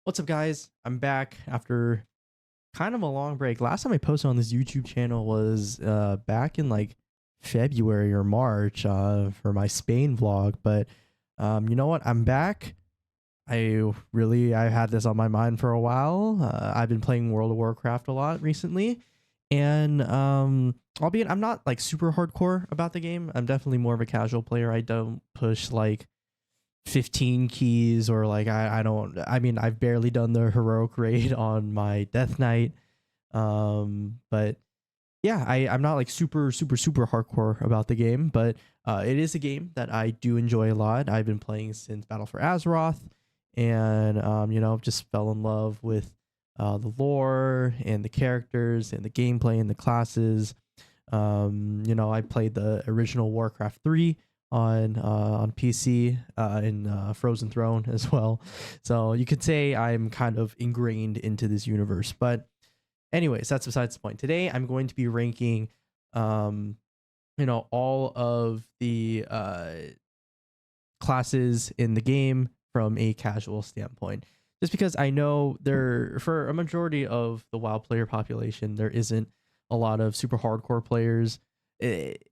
What's up, guys? I'm back after kind of a long break. Last time I posted on this YouTube channel was back in like February or March for my Spain vlog. But you know what? I'm back. I had this on my mind for a while. I've been playing World of Warcraft a lot recently, and albeit I'm not like super hardcore about the game. I'm definitely more of a casual player. I don't push like 15 keys or like I don't. I mean, I've barely done the heroic raid on my death knight. But yeah, I'm not like super hardcore about the game, but it is a game that I do enjoy a lot. I've been playing since Battle for Azeroth, and just fell in love with the lore and the characters and the gameplay and the classes. I played the original Warcraft 3 on PC in Frozen Throne as well. So you could say I'm kind of ingrained into this universe. But anyways, that's besides the point. Today I'm going to be ranking all of the classes in the game from a casual standpoint. Just because I know there, for a majority of the WoW player population, there isn't a lot of super hardcore players.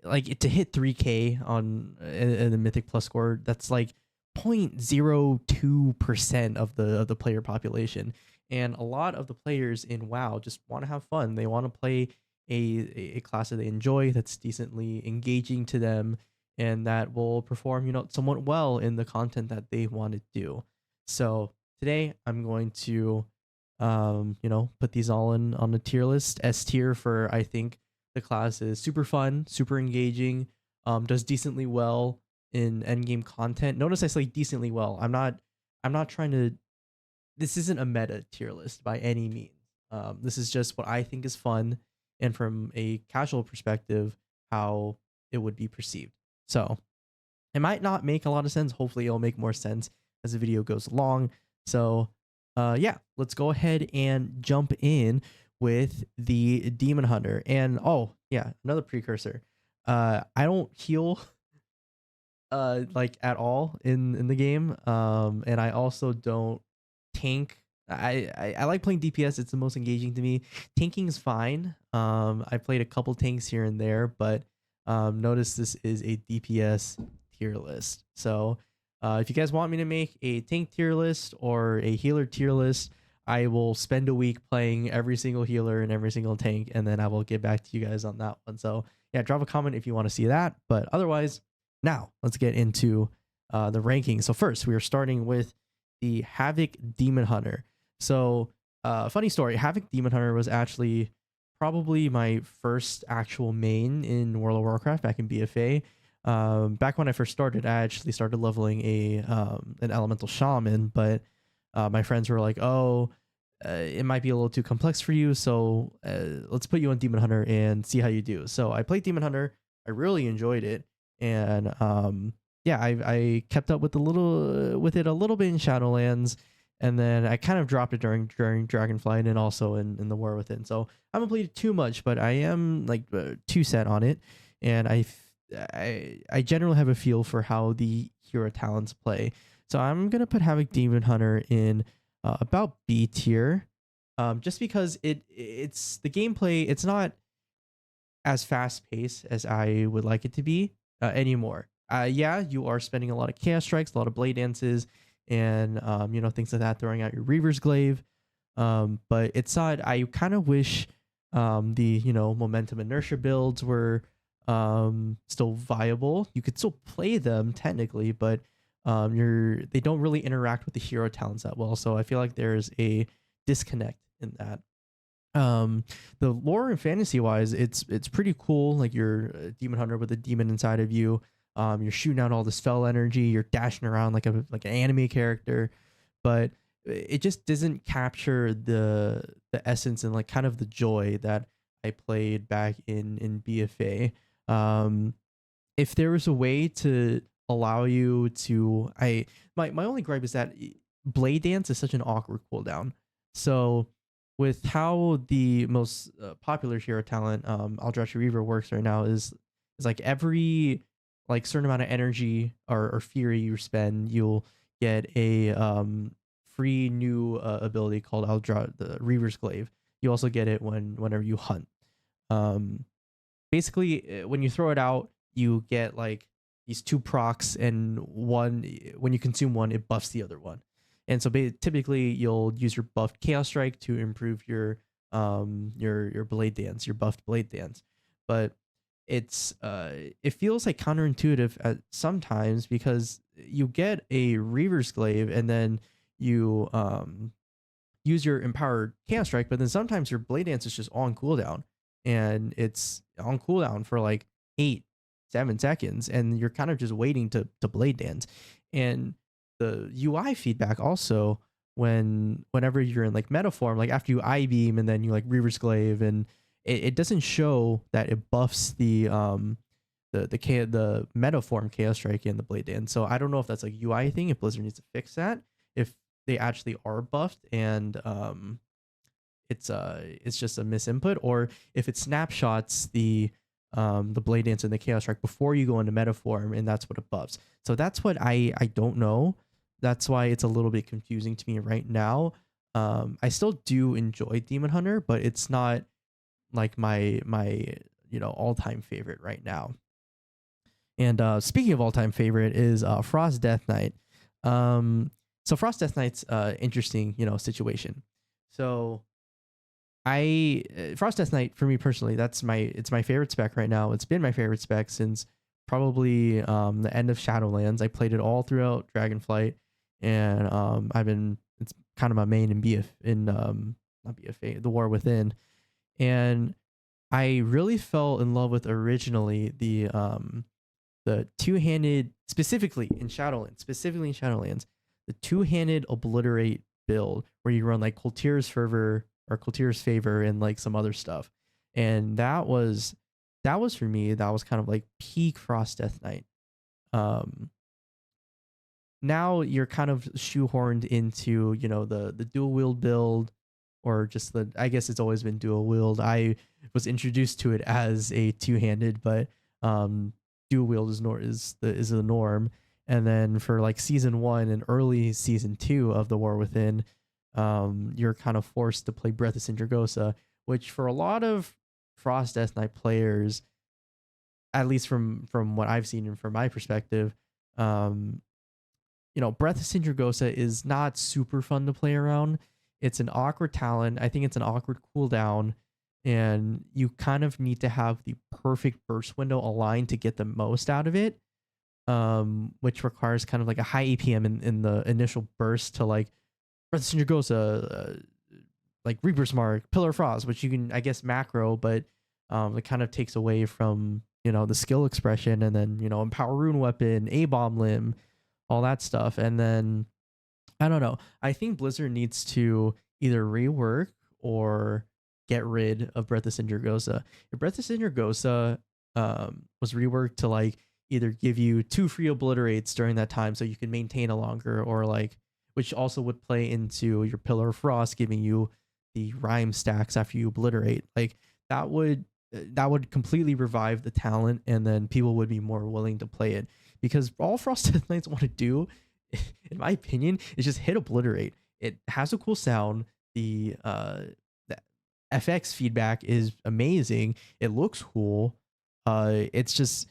Like to hit 3K on in the Mythic Plus score, that's like 0.02% of the player population. And a lot of the players in WoW just want to have fun. They want to play a class that they enjoy, that's decently engaging to them, and that will perform, somewhat well in the content that they want to do. So today I'm going to, put these all in on a tier list. S tier for, I think, the class is super fun, super engaging, does decently well in endgame content. Notice I say decently well. I'm not trying to. This isn't a meta tier list by any means. This is just what I think is fun, and from a casual perspective, how it would be perceived. So it might not make a lot of sense. Hopefully, it'll make more sense as the video goes along. So, yeah, let's go ahead and jump in with the Demon Hunter. And oh yeah, another precursor. I don't heal like at all in the game. And I also don't tank. I like playing DPS. It's the most engaging to me. Tanking is fine. I played a couple tanks here and there, but notice this is a DPS tier list. So if you guys want me to make a tank tier list or a healer tier list, I will spend a week playing every single healer and every single tank, and then I will get back to you guys on that one. So yeah, drop a comment if you want to see that. But otherwise, now let's get into the ranking. So first, we are starting with the Havoc Demon Hunter. So funny story, Havoc Demon Hunter was actually probably my first actual main in World of Warcraft back in BFA. Back when I first started, I actually started leveling an Elemental Shaman, but my friends were like, "Oh, it might be a little too complex for you, so let's put you on Demon Hunter and see how you do." So I played Demon Hunter. I really enjoyed it, and yeah, I kept up with it a little bit in Shadowlands, and then I kind of dropped it during Dragonflight and also in the War Within. So I haven't played it too much, but I am like too set on it, and I generally have a feel for how the hero talents play. So I'm gonna put Havoc Demon Hunter in about B tier, just because it's the gameplay. It's not as fast paced as I would like it to be anymore. Yeah, you are spending a lot of chaos strikes, a lot of blade dances, and things like that, throwing out your Reaver's Glaive. But it's not. I kind of wish the momentum inertia builds were still viable. You could still play them technically, but they don't really interact with the hero talents that well. So I feel like there's a disconnect in that. The lore and fantasy wise, it's pretty cool. Like you're a demon hunter with a demon inside of you. You're shooting out all this spell energy. You're dashing around like an anime character, but it just doesn't capture the essence and like kind of the joy that I played back in BFA. If there was a way to allow you to, my only gripe is that blade dance is such an awkward cooldown. So with how the most popular hero talent, Aldrachi Reaver, works right now is like every like certain amount of energy or fury you spend, you'll get a free new ability called the Reaver's Glaive. You also get it whenever you hunt. Um, Basically, when you throw it out, you get like these 2 procs, and one, when you consume one, it buffs the other one. And so typically you'll use your buffed Chaos Strike to improve your blade dance, your buffed blade dance. But it feels like counterintuitive at sometimes, because you get a Reaver's Glaive and then you use your empowered Chaos Strike, but then sometimes your blade dance is just on cooldown, and it's on cooldown for like 8-7 seconds, and you're kind of just waiting to blade dance. And the UI feedback also, whenever you're in like meta form, like after you I beam and then you like Reaver's Glaive, and it doesn't show that it buffs the meta form Chaos Strike and the blade dance. So I don't know if that's like UI thing, if Blizzard needs to fix that, if they actually are buffed and it's just a misinput, or if it snapshots the blade dance and the Chaos Strike before you go into meta form, and that's what it buffs. So that's what I don't know. That's why it's a little bit confusing to me right now. I still do enjoy Demon Hunter, but it's not like my all-time favorite right now. And speaking of all-time favorite is Frost Death Knight. So Frost Death Knight's interesting, situation. So Frost Death Knight, for me personally, it's my favorite spec right now. It's been my favorite spec since probably the end of Shadowlands. I played it all throughout Dragonflight, and it's kind of my main in not BFA, the War Within. And I really fell in love with originally the two-handed, specifically in Shadowlands, the two-handed Obliterate build, where you run like Koltir's Fervor or Koltir's Favor and like some other stuff. And that was for me, that was kind of like peak Frost Death Knight. Now you're kind of shoehorned into, the dual wield build, or just I guess it's always been dual wield. I was introduced to it as a two-handed, but dual wield is the norm. And then for like season 1 and early season 2 of the War Within, you're kind of forced to play Breath of Sindragosa, which for a lot of Frost Death Knight players, at least from what I've seen and from my perspective, Breath of Sindragosa is not super fun to play around. It's an awkward talent. I think it's an awkward cooldown, and you kind of need to have the perfect burst window aligned to get the most out of it, which requires kind of like a high APM in the initial burst to like Breath of Sindragosa, like Reaper's Mark, Pillar of Frost, which you can, I guess, macro, but it kind of takes away from, the skill expression, and then, Empower Rune Weapon, A-Bomb Limb, all that stuff. And then, I don't know. I think Blizzard needs to either rework or get rid of Breath of Sindragosa. If Breath of Sindragosa was reworked to like either give you 2 free obliterates during that time so you can maintain a longer, or like, which also would play into your Pillar of Frost, giving you the rhyme stacks after you obliterate. Like that would completely revive the talent, and then people would be more willing to play it, because all Frost Death Knights want to do, in my opinion, is just hit obliterate. It has a cool sound. The FX feedback is amazing. It looks cool. It just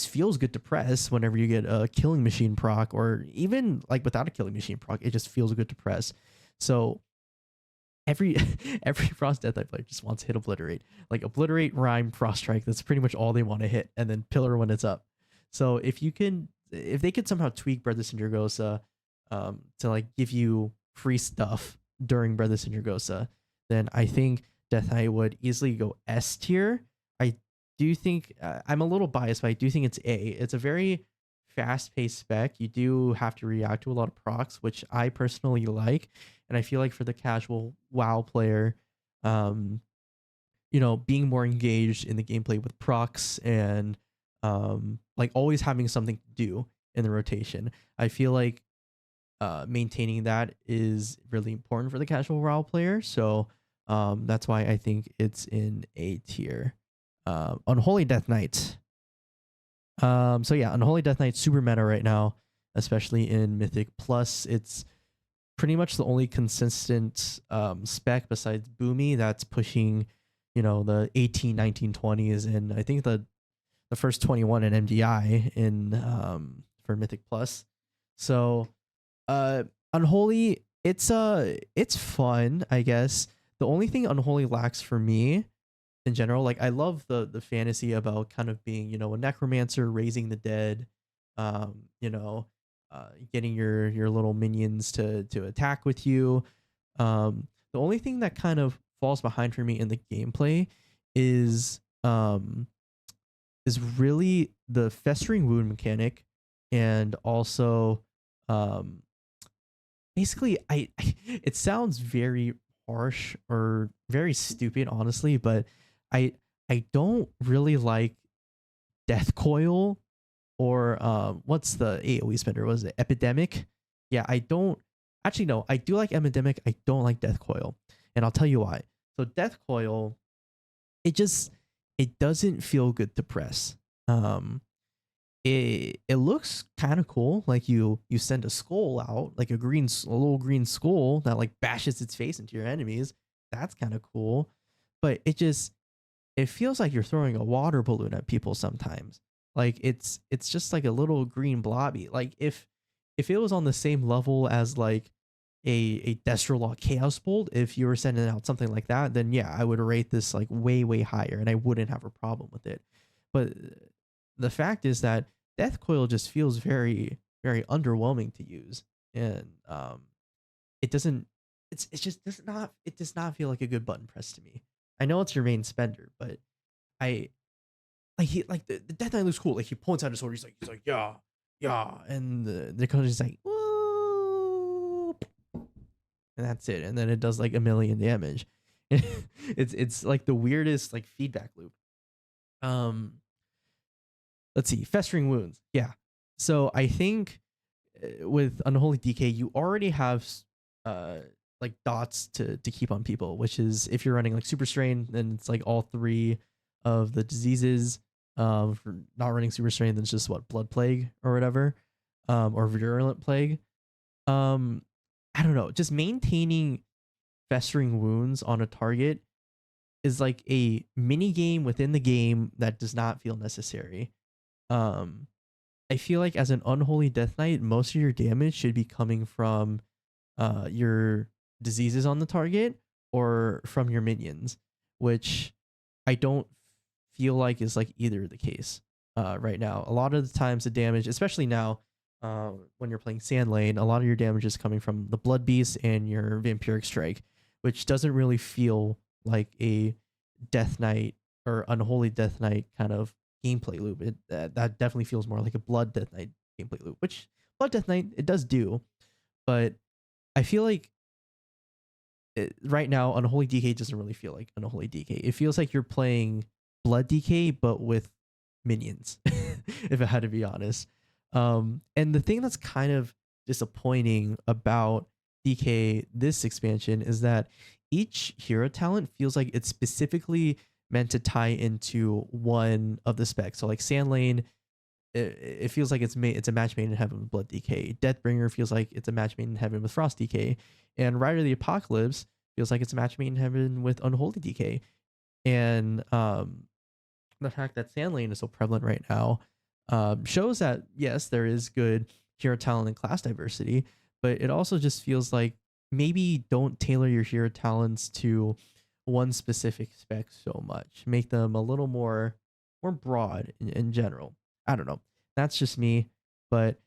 feels good to press whenever you get a Killing Machine proc, or even like without a Killing Machine proc, it just feels good to press. So every Frost Death Knight player just wants to hit obliterate, like obliterate, rhyme, Frost Strike. That's pretty much all they want to hit, and then pillar when it's up. So if they could somehow tweak Breath of Sindragosa to like give you free stuff during Breath of Sindragosa, then I think Death Knight would easily go S tier. I do think I'm a little biased, but I do think it's A. It's a very fast-paced spec. You do have to react to a lot of procs, which I personally like, and I feel like for the casual WoW player, being more engaged in the gameplay with procs and like always having something to do in the rotation, I feel like maintaining that is really important for the casual WoW player. So that's why I think it's in A tier. Unholy Death Knight. So yeah, Unholy Death Knight super meta right now, especially in Mythic. Plus, it's pretty much the only consistent spec besides Boomy that's pushing, the 18, 19, 20s, and I think the first 21 in MDI in for Mythic Plus. So Unholy, it's fun, I guess. The only thing Unholy lacks for me in general, like I love the fantasy about kind of being, a necromancer, raising the dead, um, you know, getting your little minions to attack with you. The only thing that kind of falls behind for me in the gameplay is um is really the festering wound mechanic, and also um basically it sounds very harsh or very stupid, honestly, but I I don't really like death coil, or what's the AoE spender? Was it epidemic? Yeah, I don't actually, no, I do like epidemic. I don't like death coil, and I'll tell you why. So death coil, it just, it doesn't feel good to press. Um, it looks kind of cool, like you send a skull out, like a little green skull that like bashes its face into your enemies. That's kind of cool, but it feels like you're throwing a water balloon at people sometimes. Like it's just like a little green blobby. Like if it was on the same level as like a Destro Chaos Bolt, if you were sending out something like that, then yeah, I would rate this like way higher, and I wouldn't have a problem with it. But the fact is that Death Coil just feels very underwhelming to use, and it doesn't. It just does not. It does not feel like a good button press to me. I know it's your main spender, but I the Death Knight looks cool. Like he points out his sword, he's like yeah, and the coach is like whoop, and that's it. And then it does like a million damage. It's like the weirdest like feedback loop. Um, let's see, festering wounds. Yeah. So I think with Unholy DK, you already have uh like dots to keep on people, which is if you're running like super strain, then it's like all three of the diseases. For not running super strain, then it's just what, blood plague or whatever, or virulent plague. I don't know, just maintaining festering wounds on a target is like a mini game within the game that does not feel necessary. um I feel like as an Unholy Death Knight, most of your damage should be coming from your diseases on the target or from your minions, which I don't feel like is like either the case right now. A lot of the times the damage, especially now when you're playing Sand Lane, a lot of your damage is coming from the Blood Beast and your Vampiric Strike, which doesn't really feel like a Death Knight or Unholy Death Knight kind of gameplay loop. That definitely feels more like a Blood Death Knight gameplay loop, which Blood Death Knight it does do, but I feel like right now Unholy DK doesn't really feel like Unholy DK. It feels like you're playing Blood DK but with minions, if I had to be honest. And the thing that's kind of disappointing about DK this expansion is that each hero talent feels like it's specifically meant to tie into one of the specs. So like Sand Lane, it feels like it's a match made in heaven with Blood DK. Deathbringer feels like it's a match made in heaven with Frost DK, and Rider of the Apocalypse feels like it's a match made in heaven with Unholy DK. And the fact that Sand Lane is so prevalent right now shows that yes, there is good hero talent and class diversity, but it also just feels like maybe don't tailor your hero talents to one specific spec so much. Make them a little more broad in general. I don't know. That's just me. But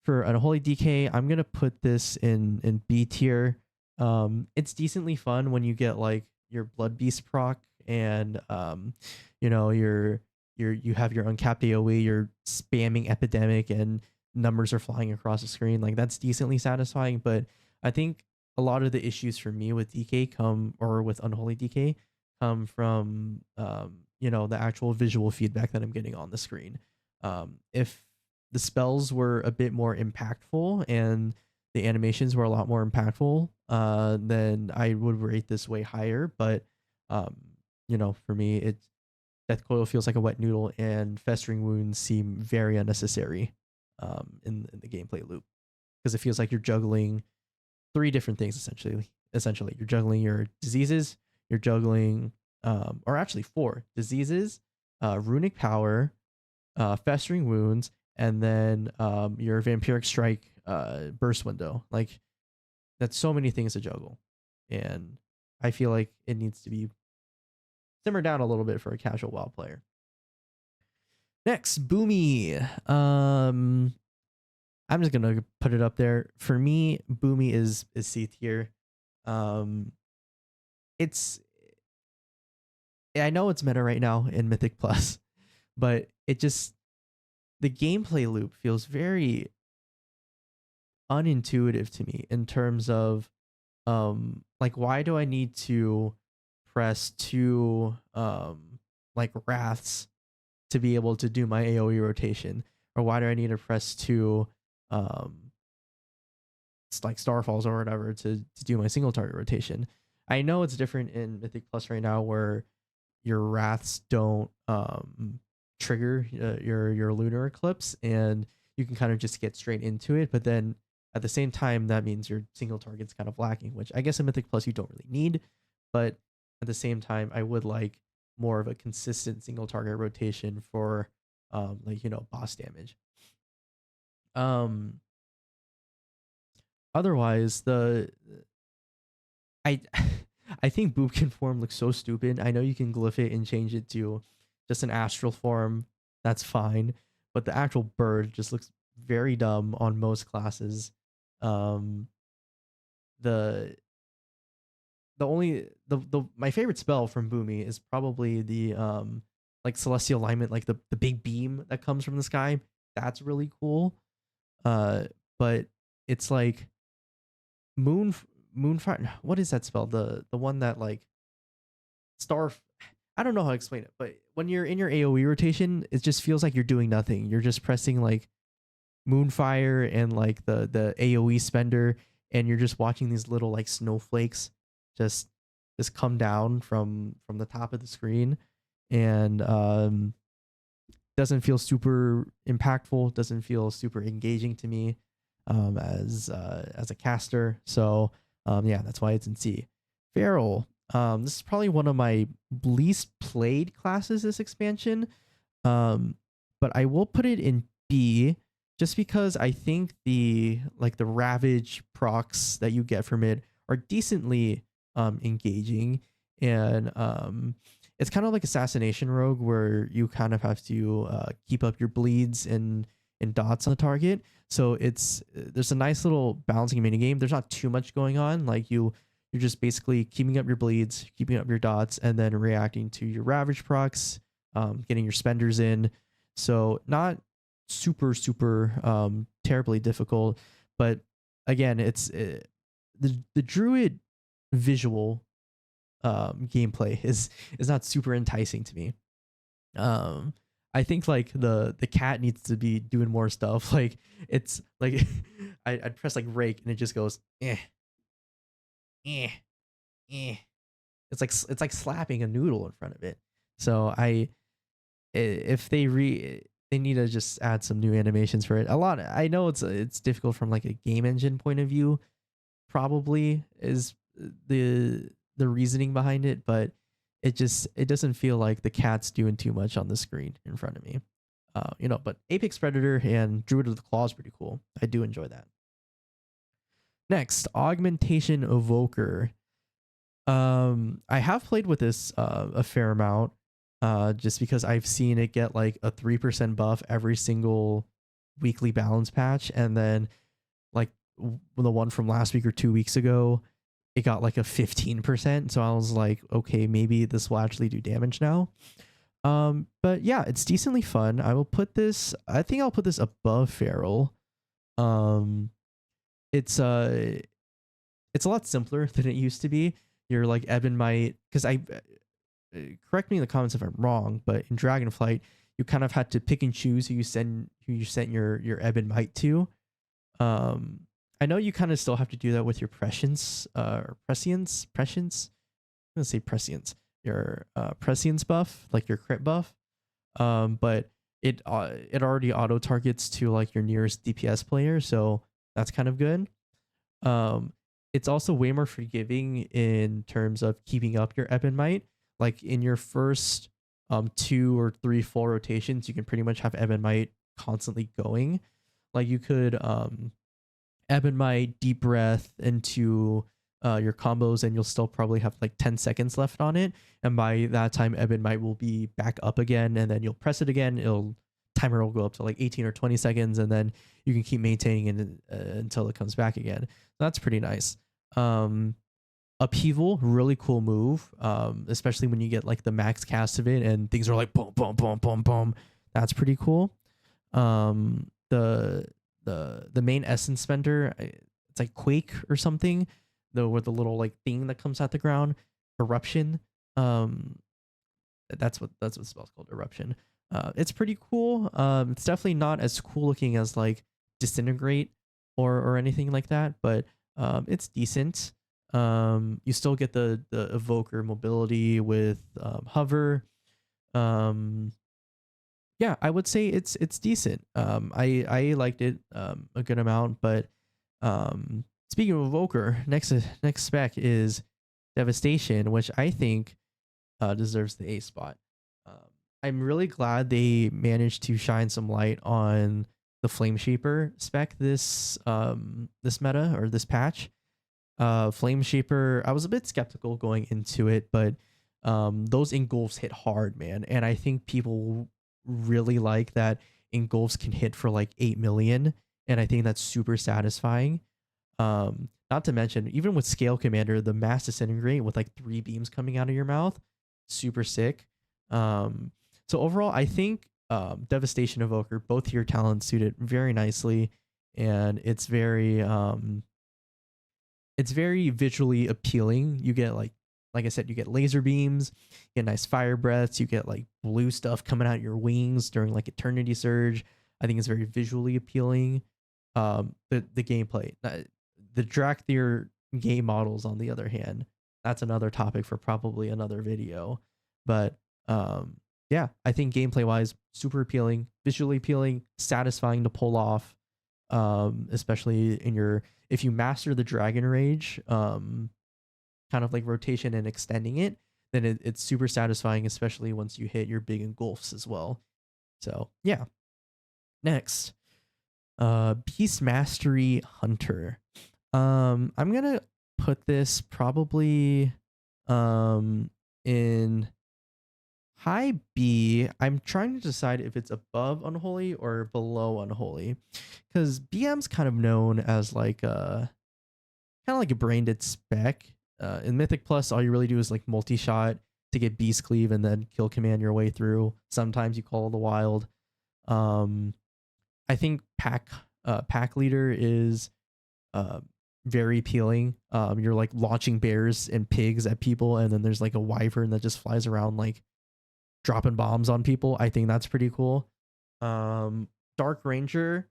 for Unholy DK, I'm gonna put this in B tier. It's decently fun when you get like your Blood Beast proc, and you have your uncapped AoE, you're spamming epidemic and numbers are flying across the screen. Like that's decently satisfying. But I think a lot of the issues for me with DK or with Unholy DK come from the actual visual feedback that I'm getting on the screen. If the spells were a bit more impactful and the animations were a lot more impactful, then I would rate this way higher. But for me, Death Coil feels like a wet noodle, and festering wounds seem very unnecessary in the gameplay loop, because it feels like you're juggling three different things essentially. You're juggling your diseases, you're juggling or actually four diseases, runic power, festering wounds, and then your vampiric strike burst window. Like that's so many things to juggle. And I feel like it needs to be simmered down a little bit for a casual WoW player. Next, Boommy. I'm just gonna put it up there. For me, Boommy is C tier. It's I know it's meta right now in Mythic Plus, but it just the gameplay loop feels very unintuitive to me in terms of like why do I need to press two like wraths to be able to do my AoE rotation, or why do I need to press two it's like Starfalls or whatever to do my single target rotation. I know it's different in Mythic Plus right now where your wraths don't trigger your lunar eclipse and you can kind of just get straight into it, but then at the same time that means your single target's kind of lacking, which I guess in Mythic Plus you don't really need, but at the same time I would like more of a consistent single target rotation for like boss damage. Otherwise I I think Boomkin form looks so stupid. I know you can glyph it and change it to just an astral form. That's fine. But the actual bird just looks very dumb on most classes. The my favorite spell from Boomy is probably the like celestial alignment, like the big beam that comes from the sky. That's really cool. But it's like Moonfire. What is that spell? The one that like star. I don't know how to explain it, but when you're in your AoE rotation, it just feels like you're doing nothing. You're just pressing like Moonfire and like the AoE spender, and you're just watching these little like snowflakes just come down from the top of the screen, and doesn't feel super impactful. Doesn't feel super engaging to me as a caster. So yeah, that's why it's in C. Feral. This is probably one of my least played classes this expansion, but I will put it in B just because I think the Ravage procs that you get from it are decently engaging, and it's kind of like Assassination Rogue where you kind of have to keep up your bleeds and dots on the target. So there's a nice little balancing mini game. There's not too much going on. Like you're just basically keeping up your bleeds, keeping up your dots, and then reacting to your Ravage procs, getting your spenders in. So not super terribly difficult, but again, it's the druid visual gameplay is not super enticing to me. I think like the cat needs to be doing more stuff. Like it's like I'd press like rake and it just goes eh. It's like slapping a noodle in front of it. So if they need to just add some new animations for it. I know it's difficult from like a game engine point of view, probably is the reasoning behind it, but it doesn't feel like the cat's doing too much on the screen in front of me. But Apex Predator and Druid of the Claw is pretty cool. I do enjoy that. Next, Augmentation Evoker. I have played with this a fair amount, just because I've seen it get like a 3% buff every single weekly balance patch, and then like the one from last week or 2 weeks ago, it got like a 15%. So I was like, okay, maybe this will actually do damage now. But yeah, it's decently fun. I think I'll put this above Feral. It's a lot simpler than it used to be. You're like Ebon Might, because correct me in the comments if I'm wrong, but in Dragonflight you kind of had to pick and choose who you sent your Ebon Might to. I know you kind of still have to do that with your prescience, or prescience. I'm gonna say prescience. Your prescience buff, like your crit buff. But it already auto targets to like your nearest DPS player, so that's kind of good. it's also way more forgiving in terms of keeping up your ebb and might. Like in your first 2 or 3 full rotations, you can pretty much have ebb and might constantly going. Like you could ebb and might, deep breath into your combos, and you'll still probably have like 10 seconds left on it. And by that time, ebb and might will be back up again, and then you'll press it again. Timer will go up to like 18 or 20 seconds, and then you can keep maintaining it until it comes back again. That's pretty nice. Upheaval, really cool move, especially when you get like the max cast of it and things are like boom, boom, boom, boom, boom. That's pretty cool. The main essence spender, it's like Quake or something, though, with the little like thing that comes out the ground. Eruption. That's what the spell's called, Eruption. It's pretty cool. It's definitely not as cool looking as like Disintegrate or anything like that, but it's decent. You still get the evoker mobility with hover. Yeah, I would say it's decent. I liked it a good amount, but speaking of evoker, next spec is Devastation, which I think deserves the A spot. I'm really glad they managed to shine some light on the Flame Shaper spec this meta or this patch. Flame Shaper, I was a bit skeptical going into it, but those engulfs hit hard, man, and I think people really like that engulfs can hit for like 8 million, and I think that's super satisfying. Not to mention, even with Scale Commander, the mass disintegrate with like 3 beams coming out of your mouth, super sick. So overall, I think Devastation Evoker, both your talents suited very nicely, and it's very visually appealing. You get like I said, you get laser beams, you get nice fire breaths, you get like blue stuff coming out your wings during like Eternity Surge. I think it's very visually appealing. The gameplay, the Drakthir game models, on the other hand, that's another topic for probably another video. But yeah, I think gameplay wise, super appealing, visually appealing, satisfying to pull off. Especially if you master the Dragon Rage, kind of like rotation and extending it, then it's super satisfying, especially once you hit your big engulfs as well. So yeah. Next, Beast Mastery Hunter. I'm gonna put this probably in high B. I'm trying to decide if it's above Unholy or below Unholy, because BM's kind of known as like a branded spec. In Mythic Plus, all you really do is like multi-shot to get Beast Cleave and then kill command your way through. Sometimes you call the wild. I think pack leader is very appealing. You're like launching bears and pigs at people, and then there's like a wyvern that just flies around like dropping bombs on people. I think that's pretty cool. Dark Ranger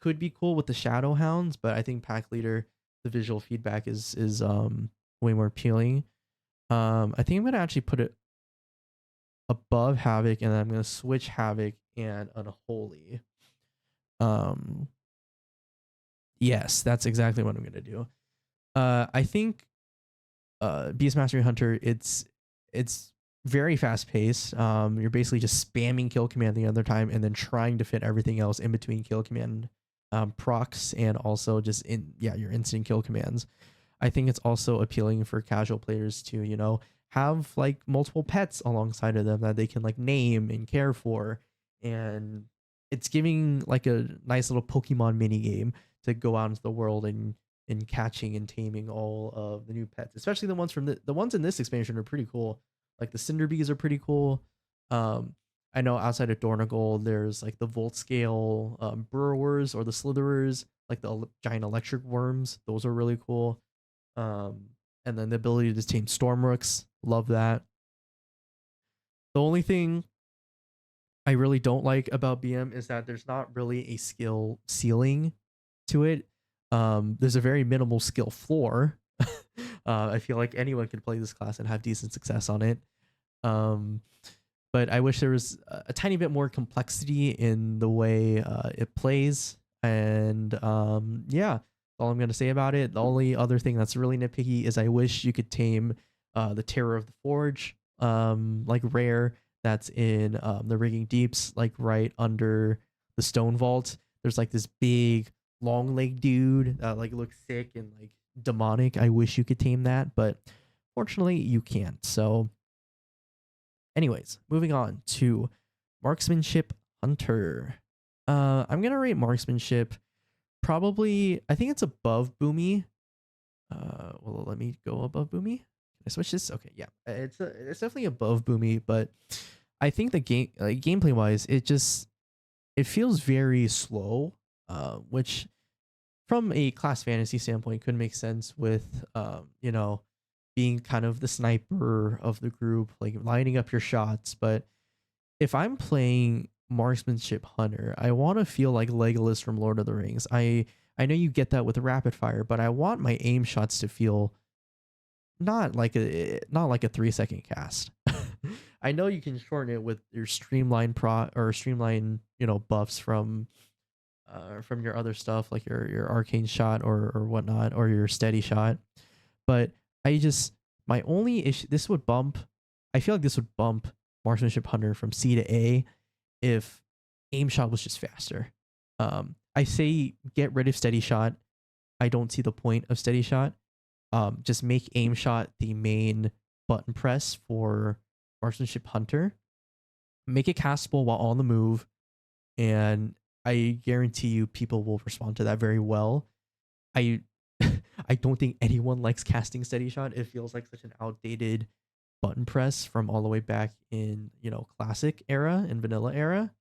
could be cool with the Shadow Hounds, but I think pack leader, the visual feedback is way more appealing. I think I'm gonna actually put it above Havoc, and then I'm gonna switch Havoc and Unholy. Yes, that's exactly what I'm gonna do. I think Beast Mastery Hunter, it's very fast paced. You're basically just spamming kill command the other time, and then trying to fit everything else in between kill command procs, and also just your instant kill commands. I think it's also appealing for casual players to, have like multiple pets alongside of them that they can like name and care for. And it's giving like a nice little Pokemon mini game to go out into the world and catching and taming all of the new pets, especially the ones from the ones in this expansion are pretty cool. Like the Cinder Bees are pretty cool. I know outside of Dornagold, there's like the Volt Scale Burrowers or the Slitherers, like the giant electric worms. Those are really cool. And then the ability to tame Stormrooks, love that. The only thing I really don't like about BM is that there's not really a skill ceiling to it. There's a very minimal skill floor. I feel like anyone can play this class and have decent success on it. But I wish there was a tiny bit more complexity in the way it plays. And yeah, all I'm gonna say about it. The only other thing that's really nitpicky is I wish you could tame the Terror of the Forge, like rare that's in the Rigging Deeps, like right under the Stone Vault. There's like this big long leg dude that like looks sick and like demonic. I wish you could tame that, but fortunately you can't. So anyways, moving on to Marksmanship Hunter. I'm gonna rate Marksmanship probably, I think it's above Boommy. Well, let me go above Boommy. Can I switch this? Okay, yeah, it's definitely above Boommy, but I think the game, like gameplay wise, it feels very slow, which from a class fantasy standpoint could make sense with you know, being kind of the sniper of the group, like lining up your shots. But if I'm playing Marksmanship Hunter, I want to feel like Legolas from Lord of the Rings. I know you get that with rapid fire, but I want my aim shots to feel not like a 3-second cast. I know you can shorten it with your streamline streamline, you know, buffs from your other stuff like your arcane shot or whatnot, or your steady shot. But my only issue, this would bump, I feel like this would bump Marksmanship Hunter from C to A if aim shot was just faster. I say get rid of steady shot. I don't see the point of steady shot. Just make aim shot the main button press for Marksmanship Hunter. Make it castable while on the move, and I guarantee you people will respond to that very well. I I don't think anyone likes casting steady shot. It feels like such an outdated button press from all the way back in, you know, classic era and vanilla era.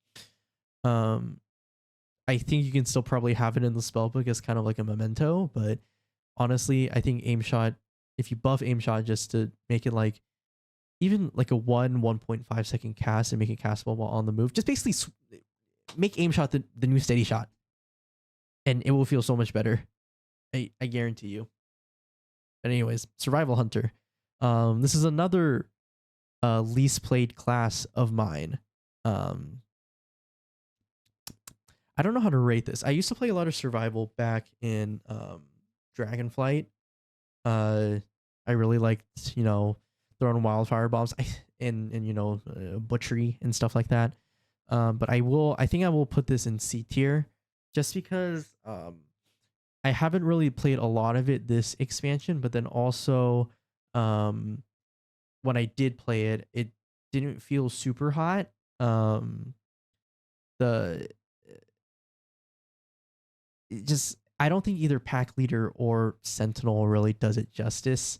I think you can still probably have it in the spellbook as kind of like a memento, but honestly, I think aim shot, if you buff aim shot just to make it like even like a 1.5 second cast and make it castable while on the move, just basically make aim shot the new steady shot, and it will feel so much better. I guarantee you. But anyways, Survival Hunter. This is another least played class of mine. I don't know how to rate this. I used to play a lot of survival back in Dragonflight. I really liked, you know, throwing wildfire bombs and you know, butchery and stuff like that. But I think I will put this in C tier just because I haven't really played a lot of it this expansion, but then also when I did play it, it didn't feel super hot. The I don't think either pack leader or sentinel really does it justice.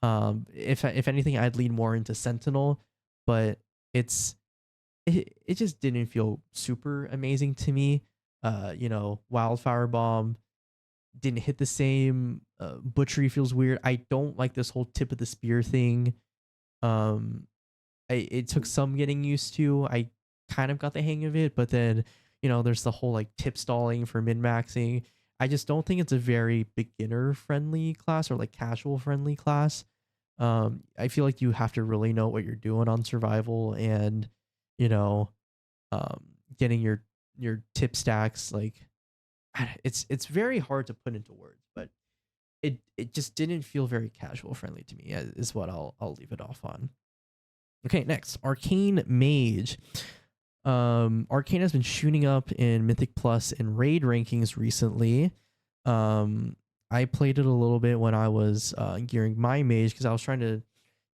If anything, I'd lean more into sentinel, but it just didn't feel super amazing to me. You know, wildfire bomb didn't hit the same. Butchery feels weird. I don't like this whole tip of the spear thing. It took some getting used to. I kind of got the hang of it, but then, you know, there's the whole like tip stalling for min maxing. I just don't think it's a very beginner friendly class or like casual friendly class. I feel like you have to really know what you're doing on survival, and, you know, getting your tip stacks, like it's very hard to put into words, but it just didn't feel very casual friendly to me, is what I'll leave it off on. Okay, next, Arcane Mage. Arcane has been shooting up in Mythic Plus and Raid rankings recently. I played it a little bit when I was gearing my mage because I was trying to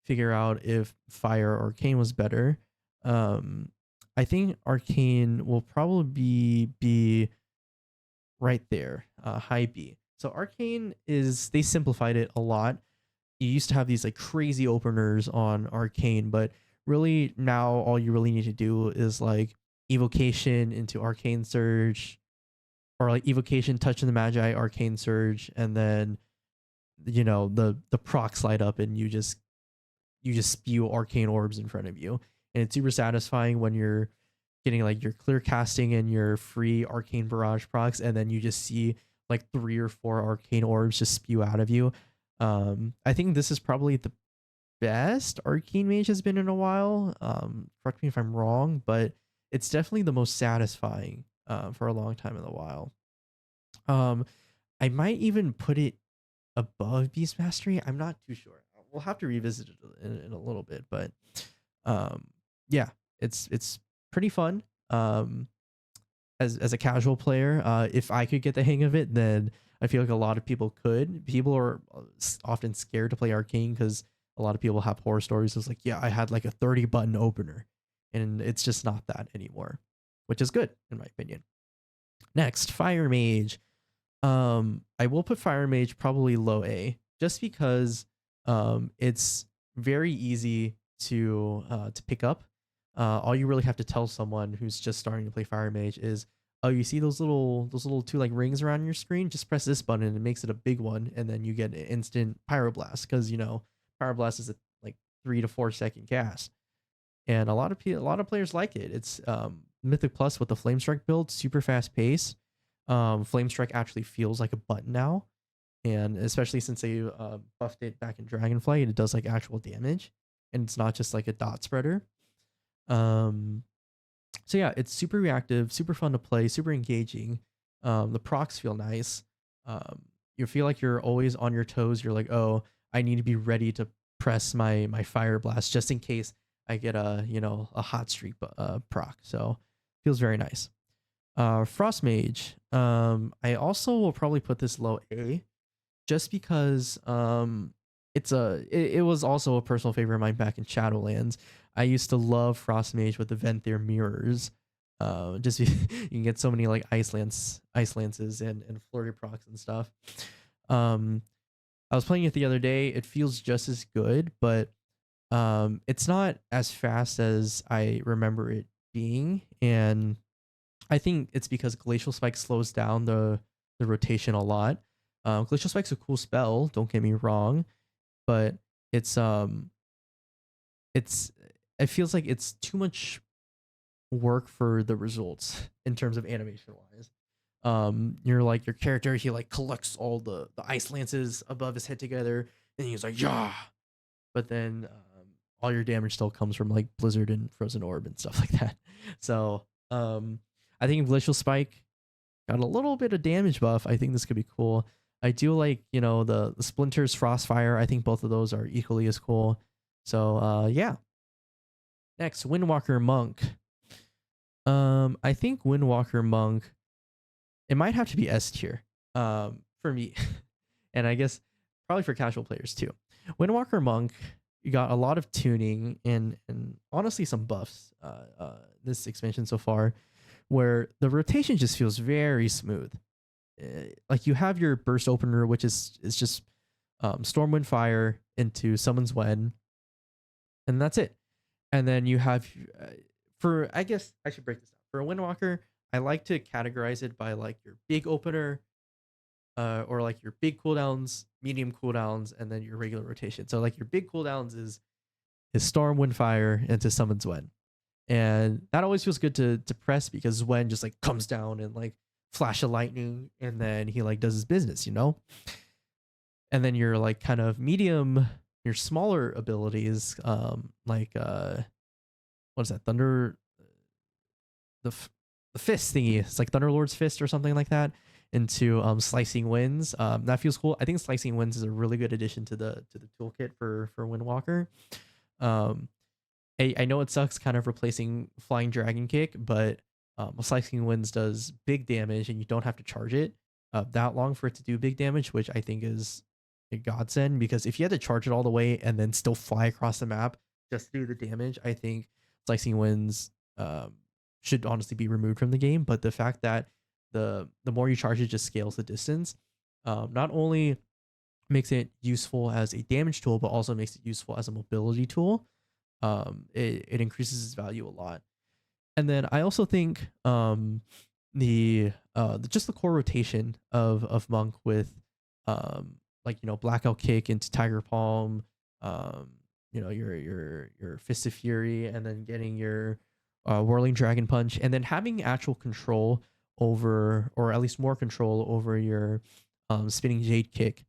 figure out if Fire or Arcane was better. I think Arcane will probably be right there, high B. So Arcane they simplified it a lot. You used to have these like crazy openers on Arcane, but really now all you really need to do is like evocation into Arcane Surge, or like evocation, touch in the Magi, Arcane Surge, and then, you know, the procs light up and you just spew arcane orbs in front of you, and it's super satisfying when you're getting like your clear casting and your free arcane barrage procs, and then you just see like 3 or 4 arcane orbs just spew out of you. I think this is probably the best Arcane Mage has been in a while. Correct me if I'm wrong, but it's definitely the most satisfying for a long time in a while. I might even put it above Beast Mastery. I'm not too sure. We'll have to revisit it in a little bit, but um, yeah, it's pretty fun. As a casual player, if I could get the hang of it, then I feel like a lot of people could. People are often scared to play Arcane because a lot of people have horror stories. It's like, yeah, I had like a 30 button opener, and it's just not that anymore, which is good in my opinion. Next, Fire Mage. I will put Fire Mage probably low A, just because it's very easy to pick up. All you really have to tell someone who's just starting to play Fire Mage is, oh, you see those little two like rings around your screen? Just press this button and it makes it a big one, and then you get an instant Pyroblast, because Pyroblast is a like 3 to 4 second cast, and a lot of players like it. It's Mythic Plus with the Flame Strike build, super fast pace. Flame Strike actually feels like a button now, and especially since they buffed it back in Dragonflight, it does like actual damage, and it's not just like a dot spreader. Um, so yeah, it's super reactive, super fun to play, super engaging. The procs feel nice. You feel like you're always on your toes. You're like, oh, I need to be ready to press my Fire Blast just in case I get a hot streak proc. So feels very nice. Frost Mage. I also will probably put this low A, just because it was also a personal favorite of mine back in Shadowlands. I used to love Frost Mage with the Venthyr mirrors. Just you can get so many like ice lances and flurry procs and stuff. I was playing it the other day. It feels just as good, but it's not as fast as I remember it being, and I think it's because Glacial Spike slows down the rotation a lot. Glacial Spike's a cool spell, don't get me wrong, but it's it feels like it's too much work for the results in terms of animation wise. You're like your character, he like collects all the ice lances above his head together, and he's like, yeah, but then all your damage still comes from like Blizzard and Frozen Orb and stuff like that. So I think if Glacial Spike got a little bit of damage buff, I think this could be cool. I do like, the Splinters, Frostfire. I think both of those are equally as cool. So yeah. Next, Windwalker Monk. I think Windwalker Monk, it might have to be S tier for me. And I guess probably for casual players too. Windwalker Monk, you got a lot of tuning and honestly some buffs this expansion so far, where the rotation just feels very smooth. Like you have your burst opener, which is just Stormwind Fire into Summon's Wen, and that's it. And then you have I guess I should break this down. For a Windwalker, I like to categorize it by like your big opener, or like your big cooldowns, medium cooldowns, and then your regular rotation. So like your big cooldowns is Stormwind Fire into Summon's Wen. And that always feels good to press, because Wen just like comes down and like flash of lightning, and then he like does his business, And then your like kind of medium, your smaller abilities, like what is that? Thunder, the fist thingy. It's like Thunderlord's Fist or something like that, into Slicing Winds. That feels cool. I think Slicing Winds is a really good addition to the toolkit for Windwalker. I know it sucks kind of replacing Flying Dragon Kick, but Slicing Winds does big damage, and you don't have to charge it that long for it to do big damage, which I think is a godsend, because if you had to charge it all the way and then still fly across the map just to do the damage, I think Slicing Winds should honestly be removed from the game. But the fact that the more you charge it just scales the distance, not only makes it useful as a damage tool, but also makes it useful as a mobility tool. It increases its value a lot. And then I also think just the core rotation of Monk with Blackout Kick into Tiger Palm, your Fist of Fury, and then getting your Whirling Dragon Punch, and then having actual control over, or at least more control over, your Spinning Jade Kick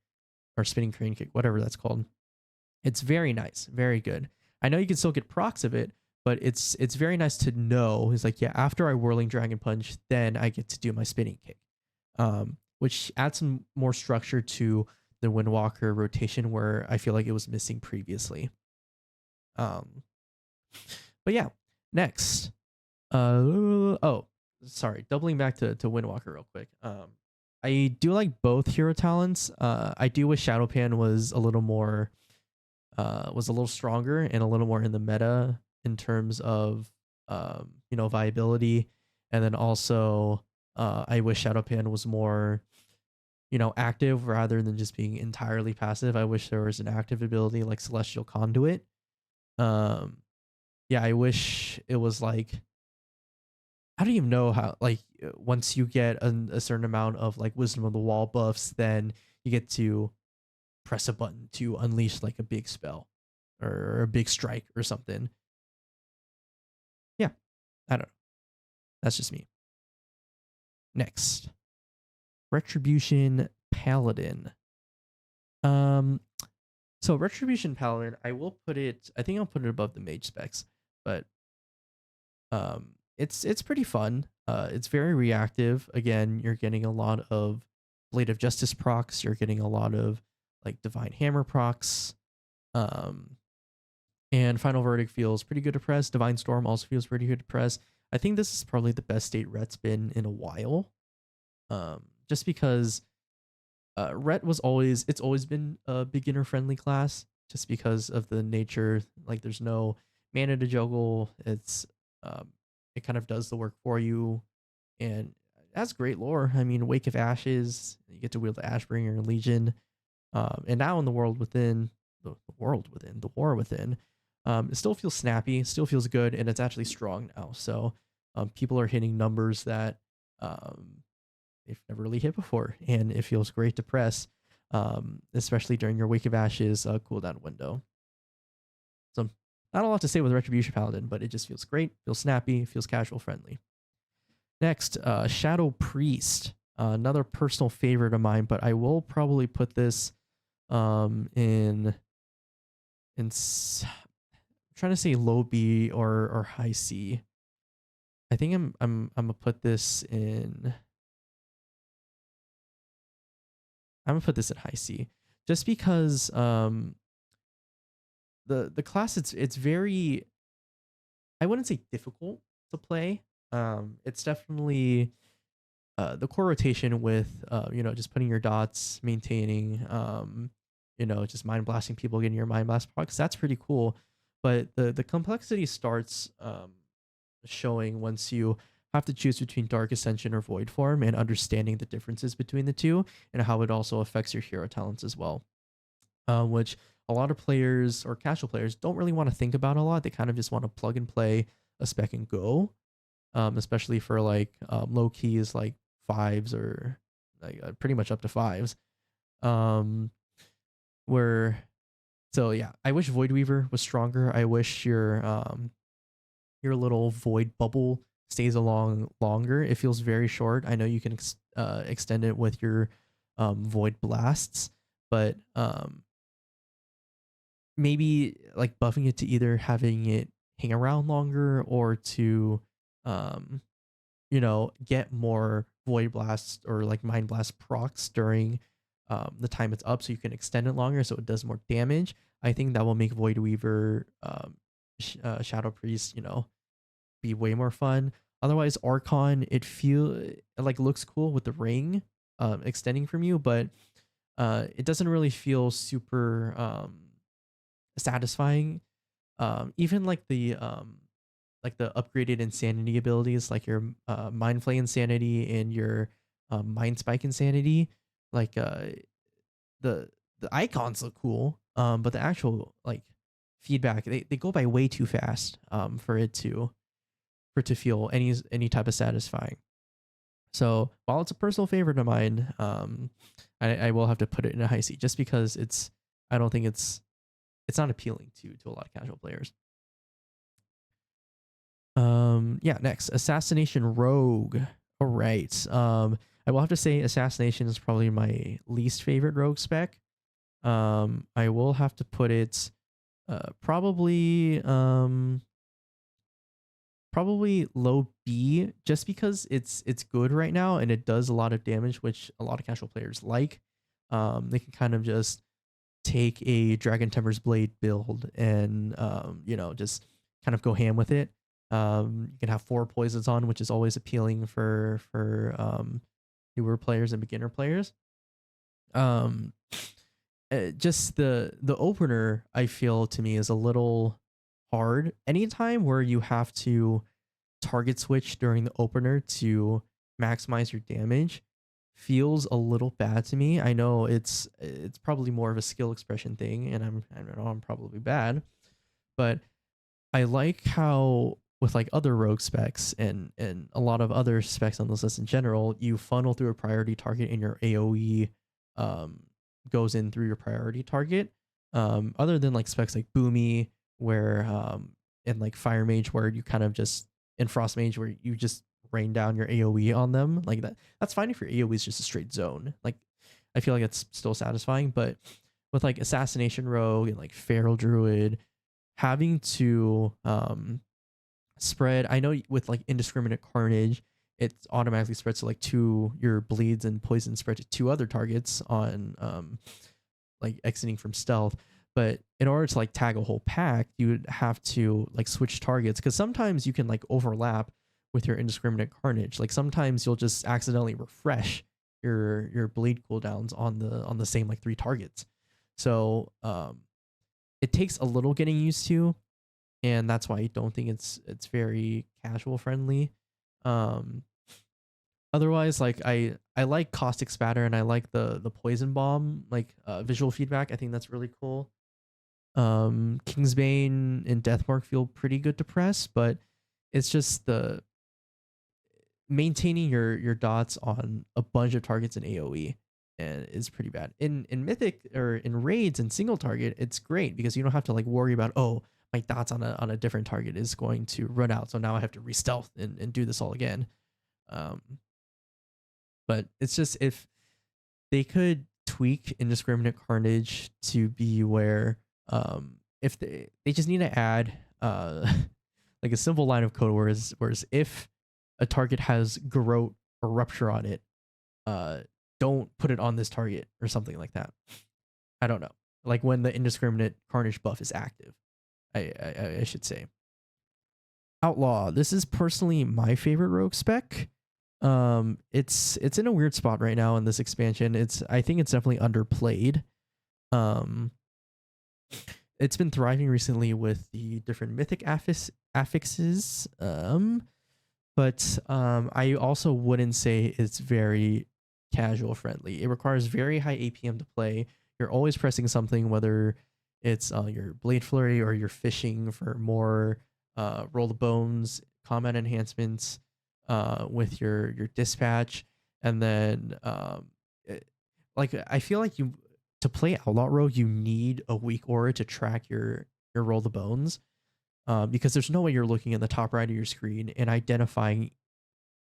or Spinning Crane Kick, whatever that's called. It's very nice, very good. I know you can still get procs of it, but it's very nice to know. It's like, yeah, after I Whirling Dragon Punch, then I get to do my Spinning Kick, which adds some more structure to the Windwalker rotation where I feel like it was missing previously. But yeah, next. Oh, sorry. Doubling back to Windwalker real quick. I do like both hero talents. I do wish Shadowpan was a little more, was a little stronger and a little more in the meta in terms of, viability. And then also, I wish Shadowpan was more, active rather than just being entirely passive. I wish there was an active ability like Celestial Conduit. Yeah, I wish it was like, I don't even know how, like, once you get a certain amount of like Wisdom of the Wall buffs, then you get to press a button to unleash like a big spell or a big strike or something. Yeah, I don't know. That's just me. Next, Retribution Paladin. So Retribution Paladin, I will put it, I think I'll put it above the Mage specs, but it's pretty fun. It's very reactive. Again, you're getting a lot of Blade of Justice procs. You're getting a lot of like Divine Hammer procs. And Final Verdict feels pretty good to press. Divine Storm also feels pretty good to press. I think this is probably the best state Ret's been in a while. Just because Ret was always, it's always been a beginner friendly class just because of the nature. Like there's no mana to juggle. It's it kind of does the work for you, and that's great lore. I mean, Wake of Ashes, you get to wield the Ashbringer Legion, and now in the War Within, it still feels snappy, still feels good, and it's actually strong now. So people are hitting numbers that they've never really hit before, and it feels great to press, especially during your Wake of Ashes cooldown window. So not a lot to say with Retribution Paladin, but it just feels great, feels snappy, feels casual friendly. Next, Shadow Priest, another personal favorite of mine, but I will probably put this in I'm trying to say low B or high C. I think I'm gonna put this in. I'm gonna put this in high C, just because the class it's very, I wouldn't say difficult to play. It's definitely the core rotation with just putting your dots, maintaining just mind blasting people, getting your mind blast procs. That's pretty cool, but the complexity starts showing once you have to choose between Dark Ascension or Void Form, and understanding the differences between the two and how it also affects your hero talents as well, which a lot of players or casual players don't really want to think about a lot. They kind of just want to plug and play a spec and go, especially for like low keys like fives or like pretty much up to fives. Where so yeah, I wish Void Weaver was stronger. I wish your little void bubble stays along longer. It feels very short. I know you can extend it with your void blasts, but maybe like buffing it to either having it hang around longer or to get more void blasts or like mind blast procs during the time it's up, so you can extend it longer so it does more damage. I think that will make Void Weaver Shadow Priest be way more fun. Otherwise, Archon, it looks cool with the ring extending from you, but it doesn't really feel super satisfying. Even like the upgraded insanity abilities, like your Mind Flay Insanity and your Mind Spike Insanity, like the icons look cool, but the actual like feedback, they go by way too fast for it to feel any type of satisfying. So while it's a personal favorite of mine, I will have to put it in a high C just because I don't think it's not appealing to a lot of casual players. Yeah, next, Assassination Rogue. All right. I will have to say Assassination is probably my least favorite rogue spec. I will have to put it probably low B just because it's good right now and it does a lot of damage, which a lot of casual players like. They can kind of just take a Dragon Temper's Blade build and just kind of go ham with it. You can have 4 poisons on, which is always appealing for newer players and beginner players. Um, just the opener, I feel to me is a little hard. Anytime where you have to target switch during the opener to maximize your damage feels a little bad to me. I know it's probably more of a skill expression thing, and I know I'm probably bad, but I like how with like other rogue specs and a lot of other specs on this list in general, you funnel through a priority target and your AoE goes in through your priority target. Other than like specs like Boommy, where and like Fire Mage, where you kind of just in Frost Mage, where you just rain down your AoE on them, like that's fine if your AoE is just a straight zone. Like I feel like it's still satisfying, but with like Assassination Rogue and like Feral Druid, having to spread, I know with like Indiscriminate Carnage, it automatically spreads to like your bleeds and poison spread to 2 other targets on like exiting from stealth. But in order to like tag a whole pack, you would have to like switch targets, because sometimes you can like overlap with your Indiscriminate Carnage. Like sometimes you'll just accidentally refresh your bleed cooldowns on the same like 3 targets. So it takes a little getting used to, and that's why I don't think it's very casual friendly. Otherwise, like I like Caustic Spatter, and I like the Poison Bomb like visual feedback. I think that's really cool. Kingsbane and Deathmark feel pretty good to press, but it's just the maintaining your dots on a bunch of targets in AoE and is pretty bad. In Mythic or in raids and single target, it's great because you don't have to like worry about, oh, my dots on a different target is going to run out, so now I have to re-stealth and do this all again. But it's just, if they could tweak Indiscriminate Carnage to be where if they just need to add like a simple line of code, whereas if a target has Garrote or Rupture on it, don't put it on this target or something like that. I don't know. Like when the Indiscriminate Carnage buff is active, I should say. Outlaw. This is personally my favorite rogue spec. It's in a weird spot right now in this expansion. I think it's definitely underplayed. It's been thriving recently with the different mythic affixes. But I also wouldn't say it's very casual friendly. It requires very high APM to play. You're always pressing something, whether it's your Blade Flurry or you're fishing for more roll the bones combat enhancements with your dispatch, and then like I feel like to play Outlaw Rogue, you need a weak aura to track your roll the bones, because there's no way you're looking at the top right of your screen and identifying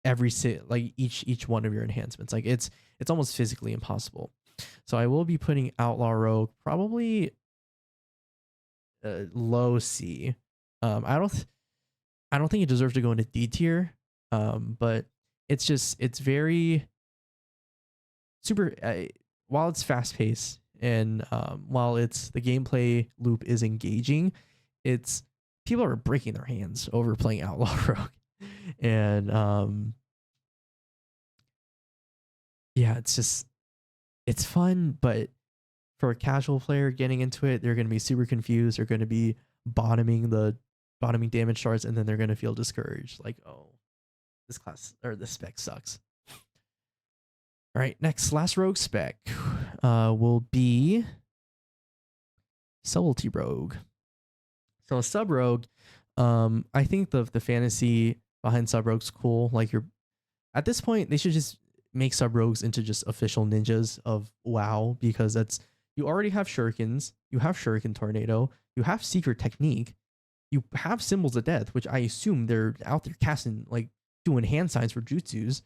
each one of your enhancements. Like it's almost physically impossible. So I will be putting Outlaw Rogue probably low C. I don't think it deserves to go into D tier. But it's very super. While it's fast paced and while the gameplay loop is engaging, people are breaking their hands over playing Outlaw Rogue, and yeah, it's fun, but for a casual player getting into it, they're going to be super confused. They're going to be bottoming damage charts, and then they're going to feel discouraged. Like, oh, this class or this spec sucks. All right, last rogue spec will be Subtlety Rogue. So a sub rogue, I think the fantasy behind sub rogues cool. Like at this point, they should just make sub rogues into just official ninjas of WoW, because you already have shurikens, you have Shuriken Tornado, you have Secret Technique, you have Symbols of Death, which I assume they're out there casting, like doing hand signs for jutsus.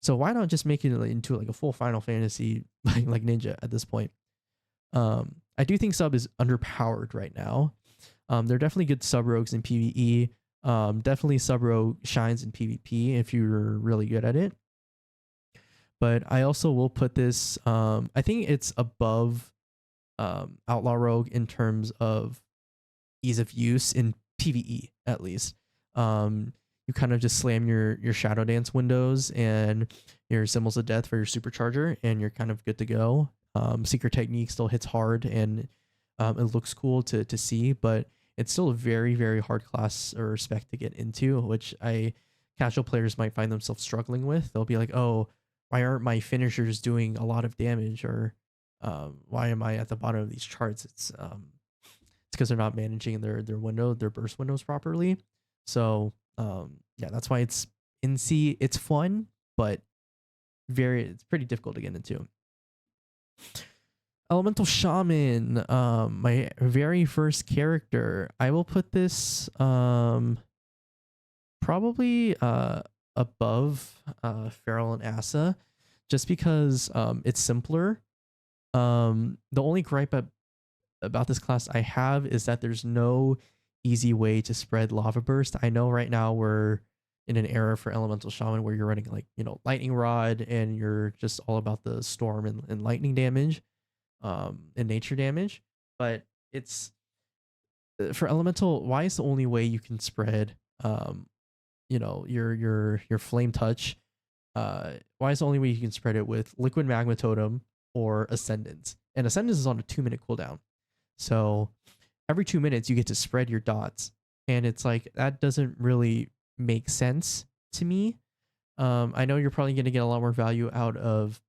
So why not just make it into like a full Final Fantasy like ninja at this point? I do think sub is underpowered right now. They're definitely good sub rogues in PvE. Definitely sub rogue shines in PvP if you're really good at it. But I also will put this, I think it's above Outlaw Rogue in terms of ease of use in PvE at least. You kind of just slam your Shadow Dance windows and your Symbols of Death for your supercharger, and you're kind of good to go. Secret Technique still hits hard, and it looks cool to see, but it's still a very, very hard class or spec to get into, which casual players might find themselves struggling with. They'll be like, oh, why aren't my finishers doing a lot of damage, or why am I at the bottom of these charts? It's because they're not managing their burst windows properly. So yeah, that's why it's in C. It's fun, but it's pretty difficult to get into. Elemental Shaman, my very first character. I will put this probably above Feral and Asa, just because it's simpler. The only gripe about this class I have is that there's no easy way to spread Lava Burst. I know right now we're in an era for Elemental Shaman where you're running like, Lightning Rod, and you're just all about the storm and lightning damage, and nature damage. But it's for Elemental, why is the only way you can spread your Flame Touch, why is the only way you can spread it with Liquid Magma Totem or Ascendance? And Ascendance is on a 2-minute cooldown. So every 2 minutes you get to spread your dots, and it's like, that doesn't really make sense to me. I know you're probably going to get a lot more value out of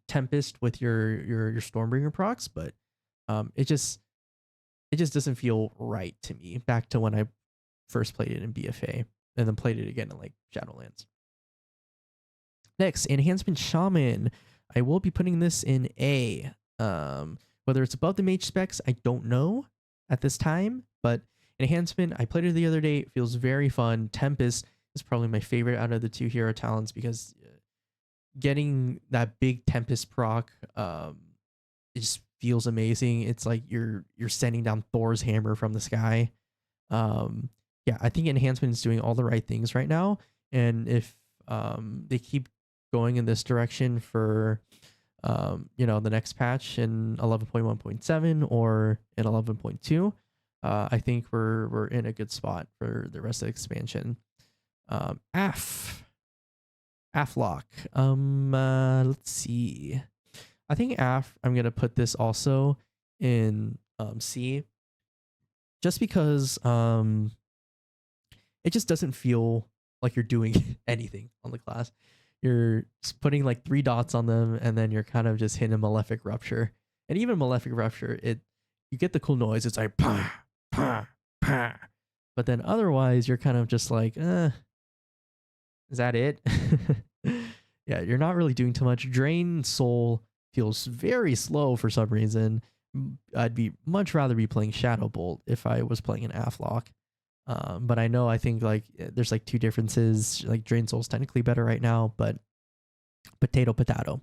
Tempest with your Stormbringer procs, but it just doesn't feel right to me. Back to when I first played it in BFA, and then played it again in like Shadowlands. Next, Enhancement Shaman. I will be putting this in A. Whether it's above the mage specs, I don't know at this time, but Enhancement, I played it the other day. It feels very fun. Tempest is probably my favorite out of the 2 hero talents, because getting that big Tempest proc, it just feels amazing. It's like you're sending down Thor's hammer from the sky. Yeah, I think Enhancement is doing all the right things right now, and if they keep going in this direction for the next patch in 11.1.7 or in 11.2, I think we're in a good spot for the rest of the expansion. Afflock. Let's see. I think I'm gonna put this also in C, just because it just doesn't feel like you're doing anything on the class. You're just putting like 3 dots on them, and then you're kind of just hitting a Malefic Rupture. And even Malefic Rupture, you get the cool noise. It's like pah, pah, pah. But then otherwise, you're kind of just like, is that it? Yeah, you're not really doing too much. Drain Soul feels very slow for some reason. I'd much rather be playing Shadow Bolt if I was playing an Afflock. But I think like there's like 2 differences. Like Drain Soul's technically better right now, but potato.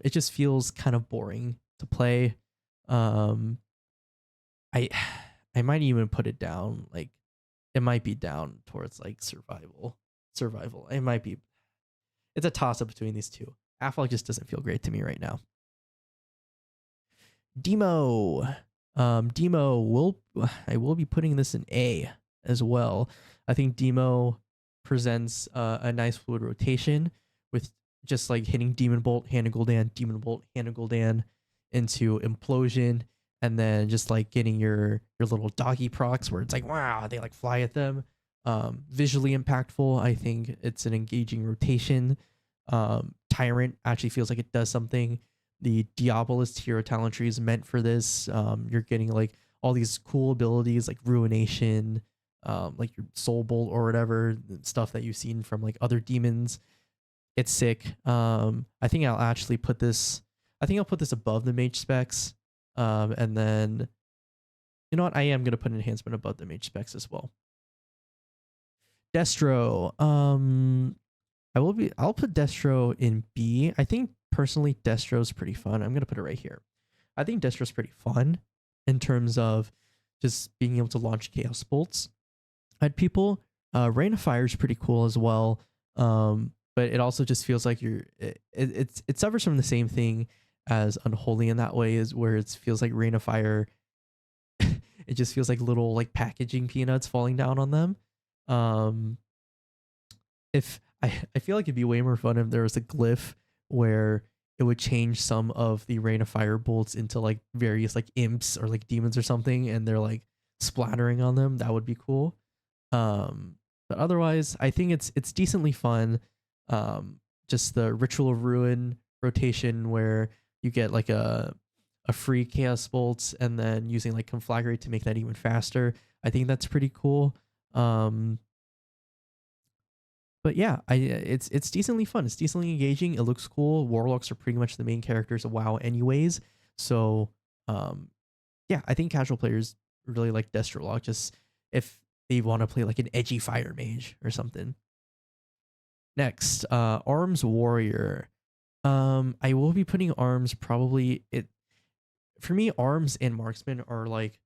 It just feels kind of boring to play. I might even put it down. Like it might be down towards like survival. It might be. It's a toss up between these 2. Affleck just doesn't feel great to me right now. Deemo. I will be putting this in A as well. I think Deemo presents a nice fluid rotation with just like hitting Demon Bolt, Hand of Gul'dan, Demon Bolt, Hand of Gul'dan into Implosion, and then just like getting your little doggy procs where it's like, wow, they like fly at them. Visually impactful. I think it's an engaging rotation. Tyrant actually feels like it does something. The Diabolist hero talent tree is meant for this. You're getting like all these cool abilities like Ruination, like your Soul Bolt or whatever stuff that you've seen from like other demons. It's sick. I think I'll actually put this. I think I'll put this above the mage specs. And then, you know what? I am gonna put enhancement above the mage specs as well. Destro. I'll put Destro in B. I think personally Destro's pretty fun. I'm gonna put it right here. I think Destro's pretty fun in terms of just being able to launch Chaos Bolts. at people. Rain of Fire is pretty cool as well. But it also just feels like it suffers from the same thing as Unholy in that way, is where it feels like Rain of Fire. It just feels like little like packaging peanuts falling down on them. Um, if I feel like it'd be way more fun if there was a glyph where it would change some of the Rain of Fire bolts into like various like imps or like demons or something, and they're like splattering on them. That would be cool. But otherwise, I think it's decently fun. Just the Ritual of Ruin rotation where you get like a free Chaos Bolts and then using like Conflagrate to make that even faster. I think that's pretty cool. But yeah, it's decently fun. It's decently engaging. It looks cool. Warlocks are pretty much the main characters of WoW anyways. So yeah, I think casual players really like Destro, just if they want to play like an edgy fire mage or something. Next, Arms Warrior. I will be putting Arms probably it for me. Arms and Marksman are like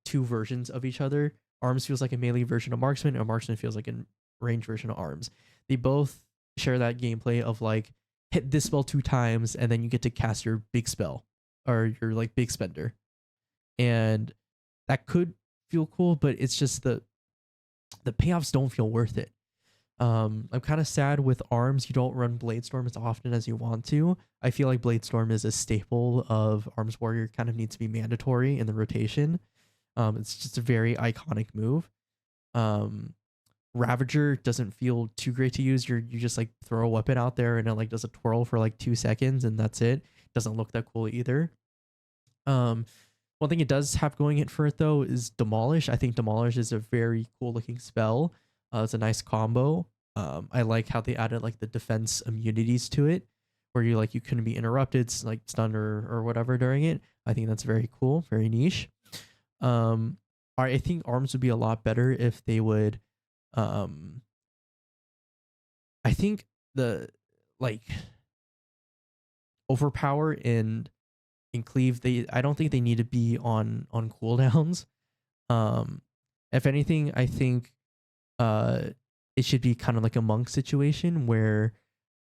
two versions of each other. Arms feels like a melee version of Marksman, and Marksman feels like a range version of Arms. They both share that gameplay of like hit this spell 2 times and then you get to cast your big spell or your like big spender, and that could feel cool, but it's just the payoffs don't feel worth it. I'm kind of sad with Arms. You don't run Bladestorm as often as you want to. I feel like Bladestorm is a staple of Arms Warrior, kind of needs to be mandatory in the rotation. It's just a very iconic move. Ravager doesn't feel too great to use. You just like throw a weapon out there and it like does a twirl for like 2 seconds and that's it. Doesn't look that cool either. One thing it does have going it for it though is Demolish. I think Demolish is a very cool looking spell. It's a nice combo. I like how they added like the defense immunities to it, where you couldn't be interrupted, like stunned or whatever during it. I think that's very cool, very niche. I think Arms would be a lot better if they would. I think the like Overpower and Cleave. I don't think they need to be on cooldowns. If anything, I think it should be kind of like a monk situation where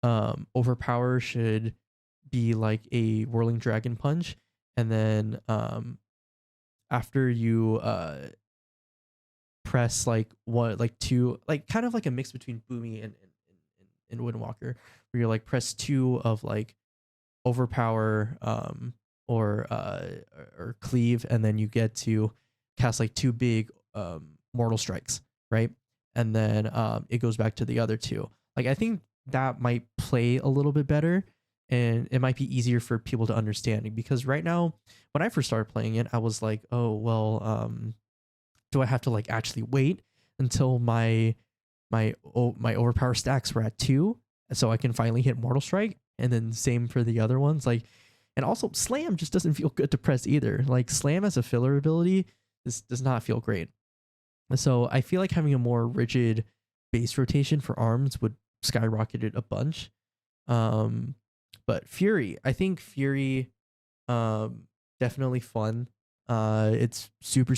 Overpower should be like a whirling dragon punch, and then after you press like two, like kind of like a mix between Boommy and Windwalker, where you're like press 2 of like Overpower or Cleave, and then you get to cast like 2 big mortal strikes, right? And then it goes back to the other 2. Like I think that might play a little bit better, and it might be easier for people to understand, because right now when I first started playing it, I was like, oh well, do I have to like actually wait until my Overpower stacks were at 2 so I can finally hit Mortal Strike? And then same for the other ones, like, and also Slam just doesn't feel good to press either. Like Slam as a filler ability, this does not feel great. So I feel like having a more rigid base rotation for Arms would skyrocket it a bunch. But Fury, I think Fury, definitely fun. It's super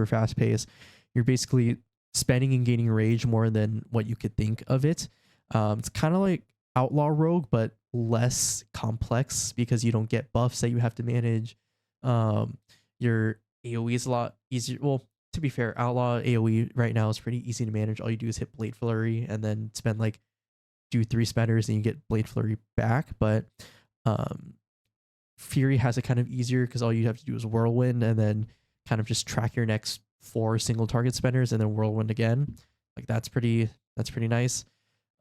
fast paced. You're basically spending and gaining rage more than what you could think of it. It's kind of like Outlaw Rogue, but less complex because you don't get buffs that you have to manage. Your AoE is a lot easier. Well, to be fair, Outlaw AoE right now is pretty easy to manage. All you do is hit Blade Flurry and then spend like do 3 spatters and you get Blade Flurry back. But Fury has it kind of easier because all you have to do is Whirlwind and then kind of just track your next 4 single target spenders and then Whirlwind again. Like that's pretty nice.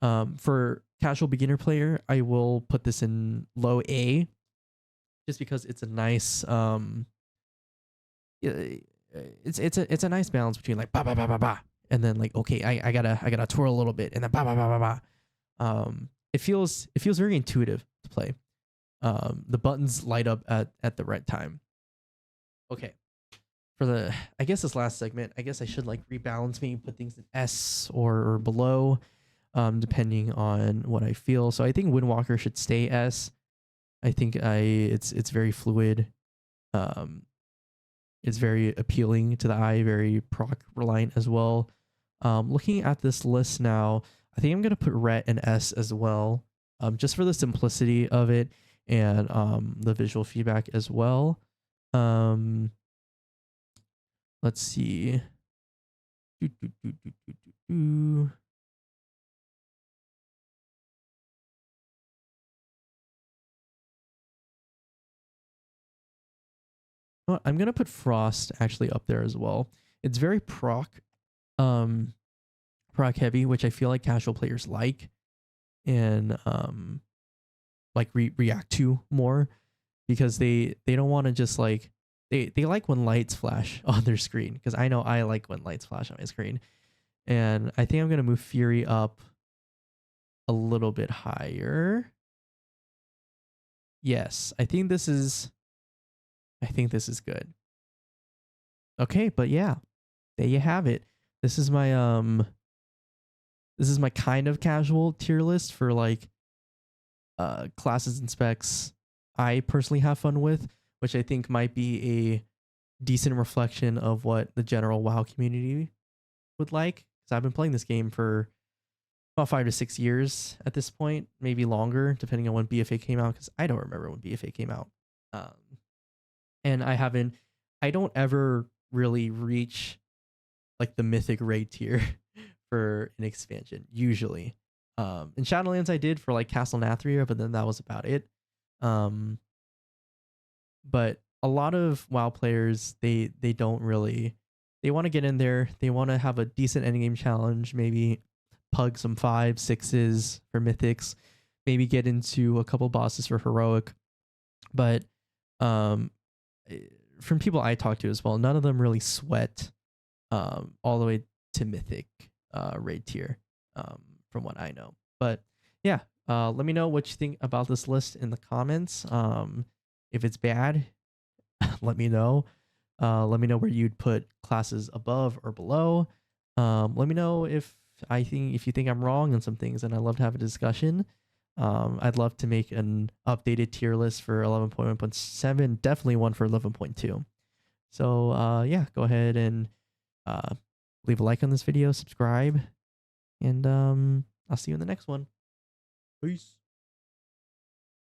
For casual beginner player, I will put this in low A, just because it's a nice it's a nice balance between like ba ba ba ba ba and then like okay, I gotta twirl a little bit and then ba ba ba ba ba. It feels very intuitive to play. The buttons light up at the right time. Okay. For I guess this last segment, I guess I should like rebalance, maybe put things in S or below, depending on what I feel. So I think Windwalker should stay S. I think it's very fluid. It's very appealing to the eye, very proc reliant as well. Looking at this list now, I think I'm gonna put Ret and S as well, just for the simplicity of it and the visual feedback as well. Let's see. Do, do, do, do, do, do, do. I'm gonna put Frost actually up there as well. It's very um, proc heavy, which I feel like casual players like and like react to more because they don't want to just like they like when lights flash on their screen, because I know I like when lights flash on my screen. And I think I'm gonna move Fury up a little bit higher. Yes, I think this is good. Okay, but yeah, there you have it. This is my kind of casual tier list for like classes and specs I personally have fun with, which I think might be a decent reflection of what the general WoW community would like. Because I've been playing this game for about 5 to 6 years at this point, maybe longer, depending on when BFA came out, because I don't remember when BFA came out. And I don't ever really reach like the mythic raid tier for an expansion, usually. In Shadowlands I did for like Castle Nathria, but then that was about it. But a lot of WoW players, they don't really, they want to get in there, they want to have a decent endgame challenge, maybe pug some 5, 6s for mythics, maybe get into a couple bosses for heroic. But from people I talk to as well, none of them really sweat all the way to mythic raid tier, from what I know. But yeah, let me know what you think about this list in the comments. If it's bad, let me know. Let me know where you'd put classes above or below. Let me know if you think I'm wrong on some things, and I'd love to have a discussion. I'd love to make an updated tier list for 11.1.7, definitely one for 11.2. So yeah, go ahead and leave a like on this video, subscribe, and I'll see you in the next one. Peace.